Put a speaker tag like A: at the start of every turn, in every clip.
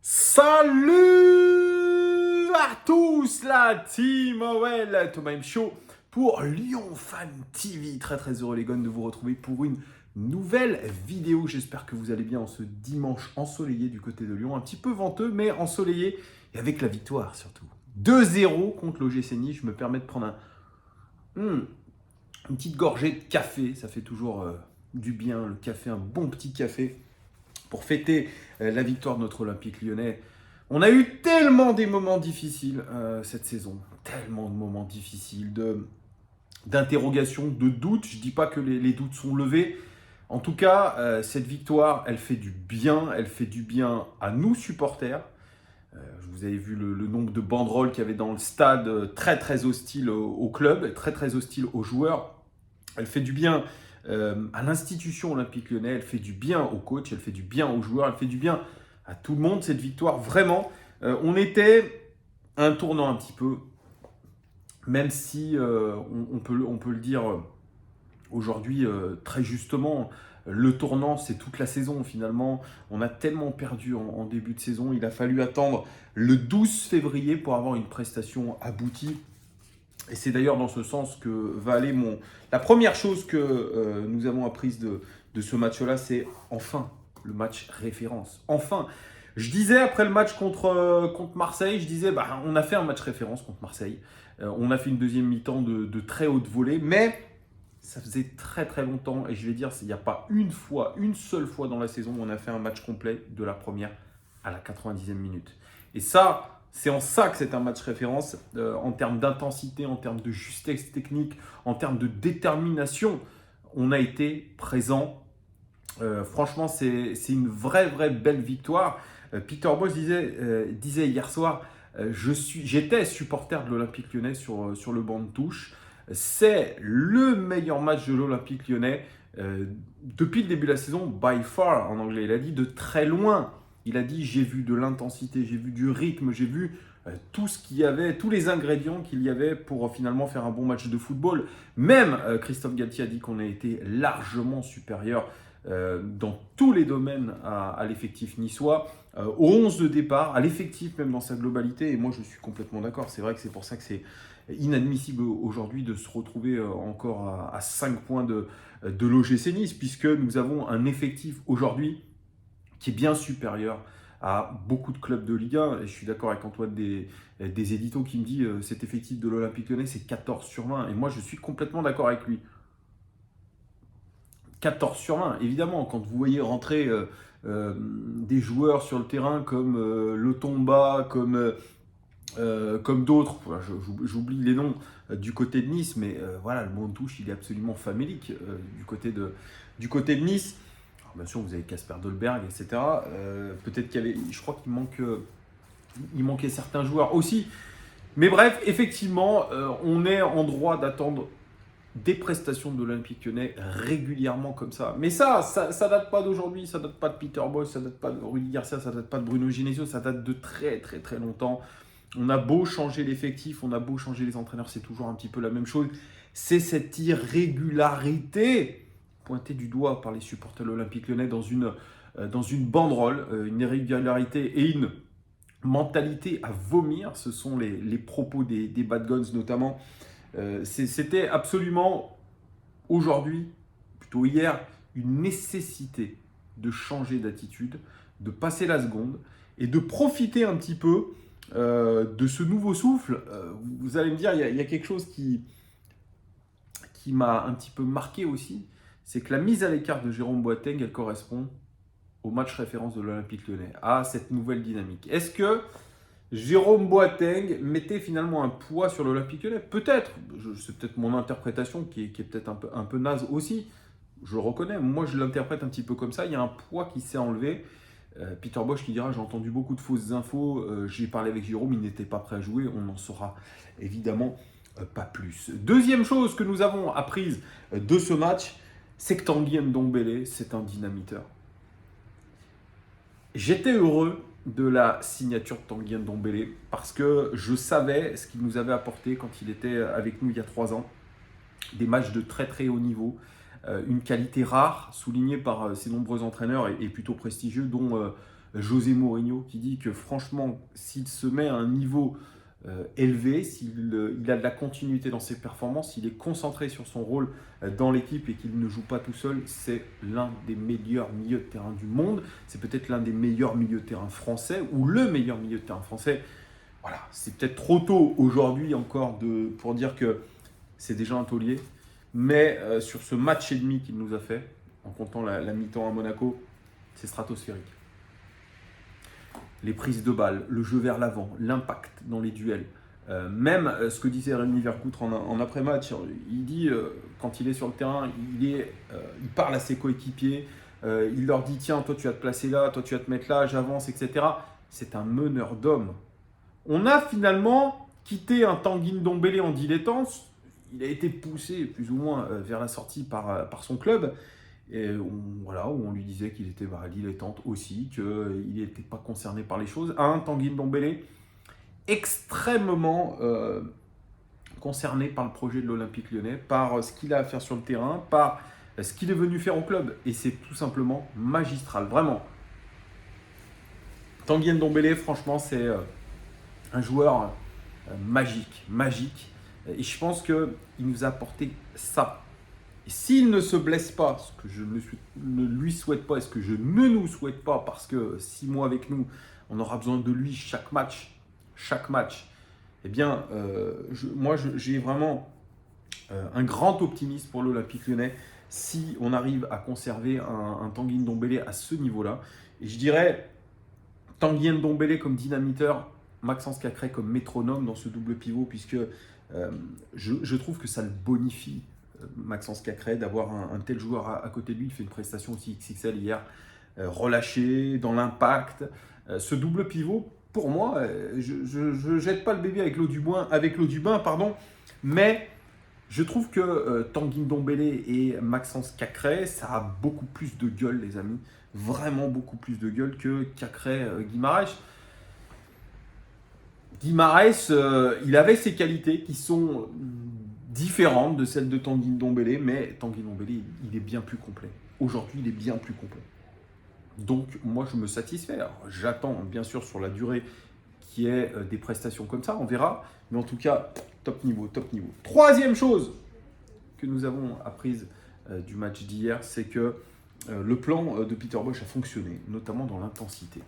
A: Salut à tous la team OL, Thomas M Show pour Lyon Fan TV. Très heureux les gars de vous retrouver pour une nouvelle vidéo. J'espère que vous allez bien en ce dimanche ensoleillé du côté de Lyon. Un petit peu venteux mais ensoleillé et avec la victoire surtout. 2-0 contre l'OGC Nice. Je me permets de prendre une petite gorgée de café. Ça fait toujours du bien le café, un bon petit café pour fêter la victoire de notre Olympique Lyonnais. On a eu tellement des moments difficiles cette saison, tellement de moments difficiles, d'interrogations, de doutes. Je ne dis pas que les doutes sont levés. En tout cas, cette victoire, elle fait du bien. Elle fait du bien à nous, supporters. Vous avez vu le nombre de banderoles qu'il y avait dans le stade, très hostile au club, très hostile aux joueurs. Elle fait du bien à l'institution Olympique Lyonnais, elle fait du bien au coach, elle fait du bien aux joueurs, elle fait du bien à tout le monde, cette victoire. Vraiment, on était à un tournant un petit peu, même si on peut le dire aujourd'hui très justement, le tournant, c'est toute la saison finalement. On a tellement perdu en début de saison, il a fallu attendre le 12 février pour avoir une prestation aboutie. Et c'est d'ailleurs dans ce sens que va aller la première chose que nous avons apprise de ce match-là, c'est enfin le match référence. Enfin, je disais après le match contre Marseille, je disais, on a fait un match référence contre Marseille. On a fait une deuxième mi-temps de très haute volée, mais ça faisait très longtemps, et je vais dire, il n'y a pas une seule fois dans la saison où on a fait un match complet de la première à la 90e minute. Et ça, c'est en ça que c'est un match référence, en termes d'intensité, en termes de justesse technique, en termes de détermination. On a été présent. Franchement, c'est une vraie belle victoire. Peter Bosz disait hier soir, j'étais supporter de l'Olympique Lyonnais sur le banc de touche. C'est le meilleur match de l'Olympique Lyonnais depuis le début de la saison, by far en anglais. Il a dit de très loin. Il a dit j'ai vu de l'intensité, j'ai vu du rythme, j'ai vu tout ce qu'il y avait, tous les ingrédients qu'il y avait pour finalement faire un bon match de football. Même Christophe Galtier a dit qu'on a été largement supérieur dans tous les domaines à l'effectif niçois, au 11 de départ, à l'effectif même dans sa globalité. Et moi, je suis complètement d'accord. C'est vrai que c'est pour ça que c'est inadmissible aujourd'hui de se retrouver encore à 5 points de l'OGC Nice, puisque nous avons un effectif aujourd'hui qui est bien supérieur à beaucoup de clubs de Ligue 1. Et je suis d'accord avec Antoine des éditos qui me dit cet effectif de l'Olympique Lyonnais, c'est 14 sur 20. Et moi, je suis complètement d'accord avec lui. 14 sur 20, évidemment, quand vous voyez rentrer des joueurs sur le terrain comme Lotomba, comme d'autres, voilà, j'oublie les noms du côté de Nice, mais voilà, le banc de touche, il est absolument famélique du côté de Nice. Alors, bien sûr, vous avez Casper Dolberg, etc. Peut-être qu'il y avait, je crois il manquait certains joueurs aussi. Mais bref, effectivement, on est en droit d'attendre des prestations de l'Olympique Lyonnais régulièrement comme ça. Mais ça date pas d'aujourd'hui, ça date pas de Peter Bosz, ça date pas de Rudy Garcia, ça date pas de Bruno Genesio, ça date de très longtemps. On a beau changer l'effectif, on a beau changer les entraîneurs, c'est toujours un petit peu la même chose. C'est cette irrégularité pointée du doigt par les supporters de l'Olympique Lyonnais dans une banderole, une irrégularité et une mentalité à vomir. Ce sont les propos des Bad Guns notamment. C'était absolument aujourd'hui, plutôt hier, une nécessité de changer d'attitude, de passer la seconde et de profiter un petit peu de ce nouveau souffle. Vous allez me dire, il y a quelque chose qui m'a un petit peu marqué aussi, c'est que la mise à l'écart de Jérôme Boateng, elle correspond au match référence de l'Olympique Lyonnais, à cette nouvelle dynamique. Est-ce que Jérôme Boateng mettait finalement un poids sur l'Olympique Lyonnais? Peut-être, c'est peut-être mon interprétation qui est peut-être un peu naze aussi, je le reconnais, moi je l'interprète un petit peu comme ça, il y a un poids qui s'est enlevé. Peter Bosz qui dira j'ai entendu beaucoup de fausses infos, j'ai parlé avec Jérôme, il n'était pas prêt à jouer, on n'en saura évidemment pas plus. Deuxième chose que nous avons apprise de ce match, c'est que Tanguy Ndombele, c'est un dynamiteur. J'étais heureux de la signature de Tanguy Ndombele parce que je savais ce qu'il nous avait apporté quand il était avec nous il y a 3 ans. Des matchs de très haut niveau, une qualité rare soulignée par ses nombreux entraîneurs et plutôt prestigieux, dont José Mourinho, qui dit que franchement, s'il se met à un niveau élevé, s'il il a de la continuité dans ses performances, s'il est concentré sur son rôle dans l'équipe et qu'il ne joue pas tout seul, c'est l'un des meilleurs milieux de terrain du monde. C'est peut-être l'un des meilleurs milieux de terrain français ou le meilleur milieu de terrain français. Voilà, c'est peut-être trop tôt aujourd'hui encore pour dire que c'est déjà un taulier. Mais sur ce match et demi qu'il nous a fait, en comptant la mi-temps à Monaco, c'est stratosphérique. Les prises de balles, le jeu vers l'avant, l'impact dans les duels. Même ce que disait Rémi Vercoutre en après-match, il dit quand il est sur le terrain, il parle à ses coéquipiers, il leur dit tiens, toi tu vas te placer là, toi tu vas te mettre là, j'avance, etc. C'est un meneur d'hommes. On a finalement quitté un Tanguy Ndombele en dilettance. Il a été poussé plus ou moins vers la sortie par son club. Et voilà, où on lui disait qu'il était dilettante aussi, qu'il n'était pas concerné par les choses. Un Tanguy Ndombele extrêmement concerné par le projet de l'Olympique Lyonnais, par ce qu'il a à faire sur le terrain, par ce qu'il est venu faire au club. Et c'est tout simplement magistral, vraiment. Tanguy Ndombele, franchement, c'est un joueur magique. Et je pense qu'il nous a apporté ça. Et s'il ne se blesse pas, ce que je ne lui souhaite pas et ce que je ne nous souhaite pas, parce que 6 mois avec nous, on aura besoin de lui chaque match, eh bien, moi j'ai vraiment un grand optimisme pour l'Olympique Lyonnais si on arrive à conserver un Tanguy Ndombele à ce niveau-là. Et je dirais Tanguy Ndombele comme dynamiteur, Maxence Cacré comme métronome dans ce double pivot, puisque je trouve que ça le bonifie, Maxence Cacré, d'avoir un tel joueur à côté de lui. Il fait une prestation aussi XXL hier, relâché, dans l'impact. Ce double pivot, pour moi, je ne jette pas le bébé avec l'eau du bain, mais je trouve que Tanguy Ndombele et Maxence Cacré, ça a beaucoup plus de gueule, les amis. Vraiment beaucoup plus de gueule que Cacré-Guimarães. Guimarães, il avait ses qualités qui sont différentes de celles de Tanguy Ndombele, mais Tanguy Ndombele, il est bien plus complet. Aujourd'hui, il est bien plus complet. Donc, moi, je me satisfais. Alors, j'attends, bien sûr, sur la durée qu'il y ait des prestations comme ça, on verra. Mais en tout cas, top niveau. Troisième chose que nous avons apprise du match d'hier, c'est que le plan de Peter Bosz a fonctionné, notamment dans l'intensité.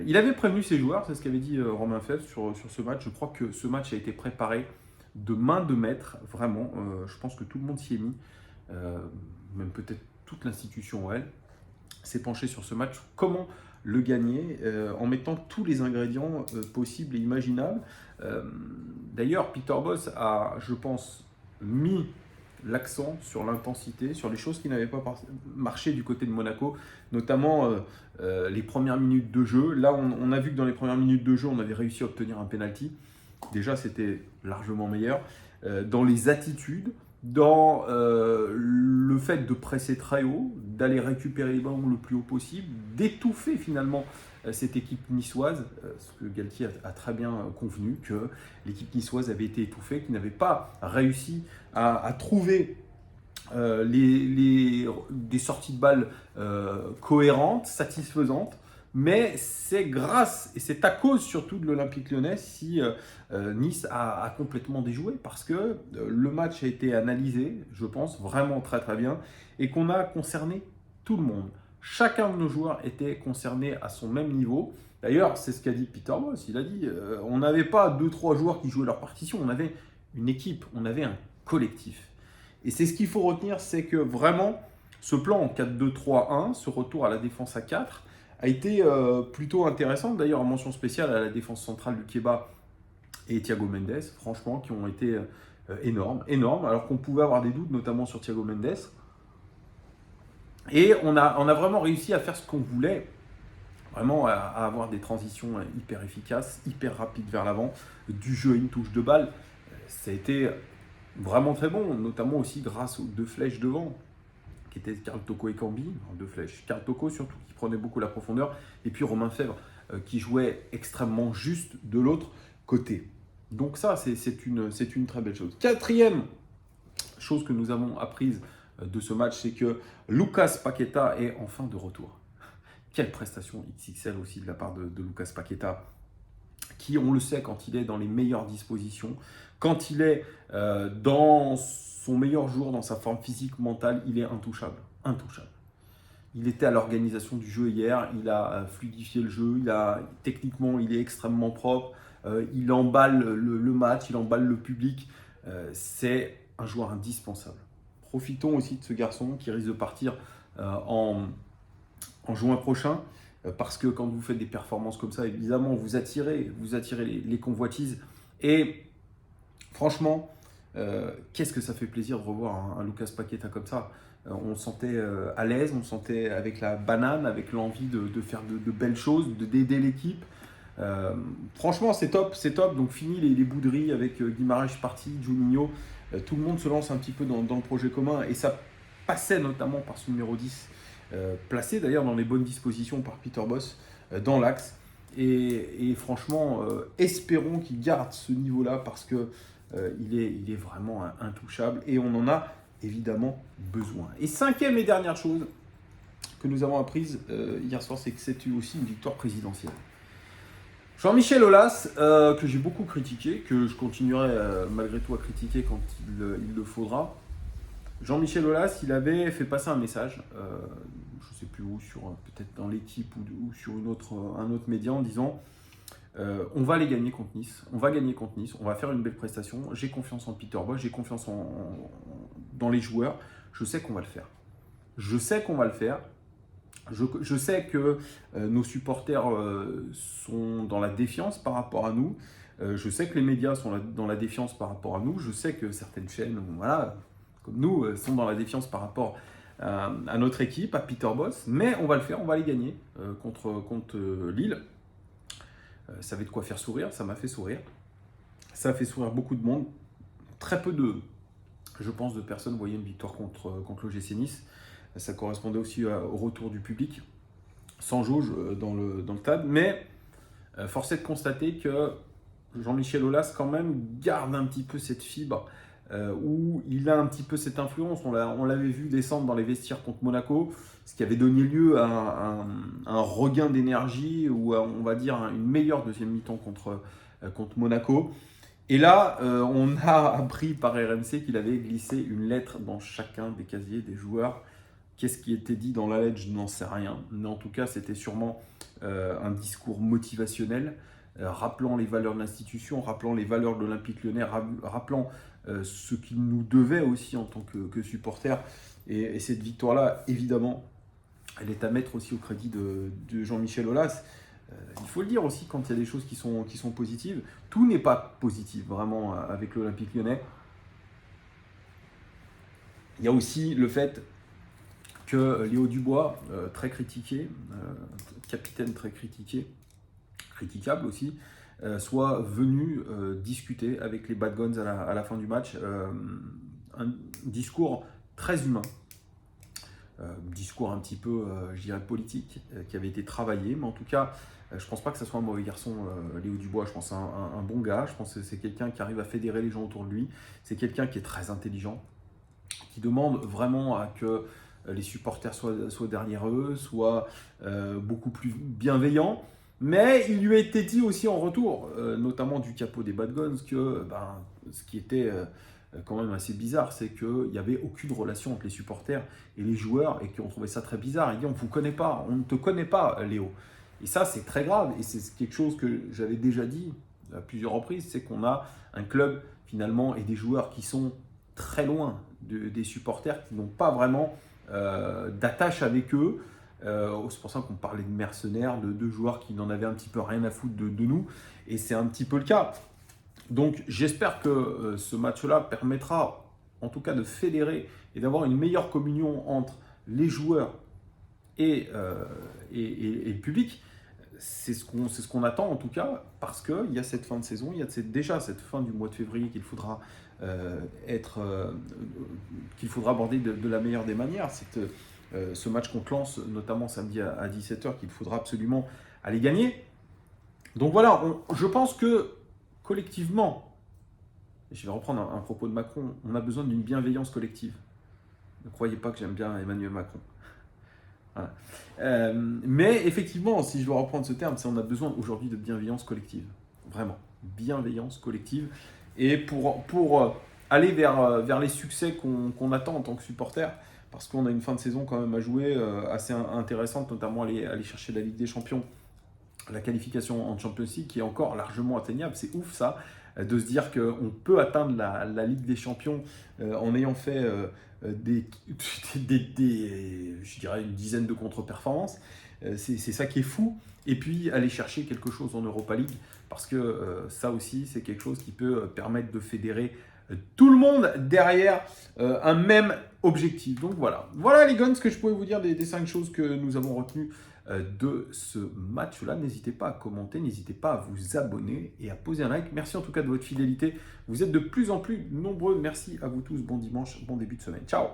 A: Il avait prévenu ses joueurs, c'est ce qu'avait dit Romain Fèvre sur ce match. Je crois que ce match a été préparé de main de maître, vraiment. Je pense que tout le monde s'y est mis, même peut-être toute l'institution, elle, s'est penchée sur ce match. Comment le gagner en mettant tous les ingrédients possibles et imaginables. D'ailleurs, Peter Bosz a, je pense, mis l'accent sur l'intensité, sur les choses qui n'avaient pas marché du côté de Monaco, notamment les premières minutes de jeu. Là, on a vu que dans les premières minutes de jeu, on avait réussi à obtenir un penalty. Déjà, c'était largement meilleur. Dans les attitudes, dans le fait de presser très haut, d'aller récupérer les ballons le plus haut possible, d'étouffer finalement cette équipe niçoise, ce que Galtier a très bien convenu, que l'équipe niçoise avait été étouffée, qu'il n'avait pas réussi à trouver des sorties de balles cohérentes, satisfaisantes. Mais c'est grâce, et c'est à cause surtout de l'Olympique Lyonnais, si Nice a complètement déjoué, parce que le match a été analysé, je pense, vraiment très très bien, et qu'on a concerné tout le monde. Chacun de nos joueurs était concerné à son même niveau. D'ailleurs, c'est ce qu'a dit Peter Bosz. Il a dit on n'avait pas 2-3 joueurs qui jouaient leur partition, on avait une équipe, on avait un collectif. Et c'est ce qu'il faut retenir, c'est que vraiment, ce plan en 4-2-3-1, ce retour à la défense à 4, a été plutôt intéressant. D'ailleurs, mention spéciale à la défense centrale du Keba et Thiago Mendes, franchement, qui ont été énormes, alors qu'on pouvait avoir des doutes, notamment sur Thiago Mendes. Et on a vraiment réussi à faire ce qu'on voulait, vraiment à avoir des transitions hyper efficaces, hyper rapides vers l'avant, du jeu à une touche de balle. Ça a été vraiment très bon, notamment aussi grâce aux 2 flèches devant, qui étaient Karl Toko et Cambi, 2 flèches. Karl Toko surtout, qui prenait beaucoup la profondeur, et puis Romain Fèvre, qui jouait extrêmement juste de l'autre côté. Donc ça, c'est une très belle chose. Quatrième chose que nous avons apprise de ce match, c'est que Lucas Paqueta est enfin de retour. Quelle prestation XXL aussi de la part de Lucas Paqueta, qui, on le sait, quand il est dans les meilleures dispositions, quand il est dans son meilleur jour, dans sa forme physique, mentale, il est intouchable. Intouchable. Il était à l'organisation du jeu hier, il a fluidifié le jeu, techniquement, il est extrêmement propre, il emballe le match, il emballe le public. C'est un joueur indispensable. Profitons aussi de ce garçon qui risque de partir en juin prochain, parce que quand vous faites des performances comme ça, évidemment, vous attirez les convoitises. Et franchement, qu'est-ce que ça fait plaisir de revoir un Lucas Paqueta comme ça. On se sentait à l'aise, on se sentait avec la banane, avec l'envie de faire de belles choses, d'aider l'équipe. Franchement, c'est top, c'est top. Donc fini les bouderies avec Guimarães parti, Juninho. Tout le monde se lance un petit peu dans le projet commun, et ça passait notamment par ce numéro 10, placé d'ailleurs dans les bonnes dispositions par Peter Bosz dans l'axe. Et franchement, espérons qu'il garde ce niveau-là, parce que il est vraiment intouchable, et on en a évidemment besoin. Et cinquième et dernière chose que nous avons apprise hier soir, c'est que c'était aussi une victoire présidentielle. Jean-Michel Aulas, que j'ai beaucoup critiqué, que je continuerai malgré tout à critiquer quand il le faudra. Jean-Michel Aulas, il avait fait passer un message, je ne sais plus où, peut-être dans l'équipe ou sur un autre média, en disant on va aller gagner contre Nice, on va gagner contre Nice, on va faire une belle prestation, j'ai confiance en Peter Bosz, j'ai confiance dans les joueurs, je sais qu'on va le faire. Je sais qu'on va le faire. Je sais que nos supporters sont dans la défiance par rapport à nous. Je sais que les médias sont dans la défiance par rapport à nous. Je sais que certaines chaînes, voilà, comme nous, sont dans la défiance par rapport à notre équipe, à Peter Bosz. Mais on va le faire, on va les gagner contre Lille. Ça avait de quoi faire sourire, ça m'a fait sourire. Ça a fait sourire beaucoup de monde. Très peu je pense, de personnes voyaient une victoire contre l'OGC Nice. Ça correspondait aussi au retour du public, sans jauge dans le stade. Mais force est de constater que Jean-Michel Aulas, quand même, garde un petit peu cette fibre, où il a un petit peu cette influence. On l'avait vu descendre dans les vestiaires contre Monaco, ce qui avait donné lieu à un regain d'énergie, ou on va dire une meilleure deuxième mi-temps contre Monaco. Et là, on a appris par RMC qu'il avait glissé une lettre dans chacun des casiers des joueurs. Qu'est-ce qui était dit dans la lettre, je n'en sais rien. Mais en tout cas, c'était sûrement un discours motivationnel, rappelant les valeurs de l'institution, rappelant les valeurs de l'Olympique Lyonnais, rappelant ce qu'il nous devait aussi en tant que supporters. Et cette victoire-là, évidemment, elle est à mettre aussi au crédit de Jean-Michel Aulas. Il faut le dire aussi, quand il y a des choses qui sont positives, tout n'est pas positif vraiment avec l'Olympique Lyonnais. Il y a aussi le fait que Léo Dubois, très critiqué, capitaine très critiquable aussi, soit venu discuter avec les Bad Guns à la fin du match. Un discours très humain, discours un petit peu, je dirais, politique, qui avait été travaillé, mais en tout cas, je ne pense pas que ce soit un mauvais garçon, Léo Dubois. Je pense que c'est un bon gars, je pense que c'est quelqu'un qui arrive à fédérer les gens autour de lui, c'est quelqu'un qui est très intelligent, qui demande vraiment à que les supporters soient derrière eux, soient beaucoup plus bienveillants. Mais il lui a été dit aussi en retour, notamment du capot des Bad Guns, que ce qui était quand même assez bizarre, c'est qu'il n'y avait aucune relation entre les supporters et les joueurs, et qu'on trouvait ça très bizarre. Il dit: on ne vous connaît pas, on ne te connaît pas, Léo. Et ça, c'est très grave, et c'est quelque chose que j'avais déjà dit à plusieurs reprises, c'est qu'on a un club finalement et des joueurs qui sont très loin des supporters, qui n'ont pas vraiment d'attache avec eux. C'est pour ça qu'on parlait de mercenaires, de joueurs qui n'en avaient un petit peu rien à foutre de nous, et c'est un petit peu le cas. Donc j'espère que ce match-là permettra en tout cas de fédérer et d'avoir une meilleure communion entre les joueurs et le public. C'est ce qu'on attend en tout cas, parce qu'il y a cette fin de saison, il y a déjà cette fin du mois de février qu'il faudra qu'il faudra aborder de la meilleure des manières. Ce match contre Lens, notamment samedi à 17h, qu'il faudra absolument aller gagner. Donc voilà, je pense que collectivement, et je vais reprendre un propos de Macron, on a besoin d'une bienveillance collective. Ne croyez pas que j'aime bien Emmanuel Macron. Voilà. Mais effectivement, si je dois reprendre ce terme, c'est on a besoin aujourd'hui de bienveillance collective. Vraiment, bienveillance collective. Et pour aller vers les succès qu'on attend en tant que supporter, parce qu'on a une fin de saison quand même à jouer assez intéressante, notamment aller chercher la Ligue des Champions, la qualification en Champions League qui est encore largement atteignable. C'est ouf ça, de se dire qu'on peut atteindre la Ligue des Champions en ayant fait je dirais une dizaine de contre-performances. C'est ça qui est fou. Et puis aller chercher quelque chose en Europa League, parce que ça aussi c'est quelque chose qui peut permettre de fédérer tout le monde derrière un même objectif. Donc voilà les gars, ce que je pouvais vous dire des 5 choses que nous avons retenues de ce match-là. N'hésitez pas à commenter, n'hésitez pas à vous abonner et à poser un like. Merci en tout cas de votre fidélité. Vous êtes de plus en plus nombreux. Merci à vous tous. Bon dimanche, bon début de semaine. Ciao!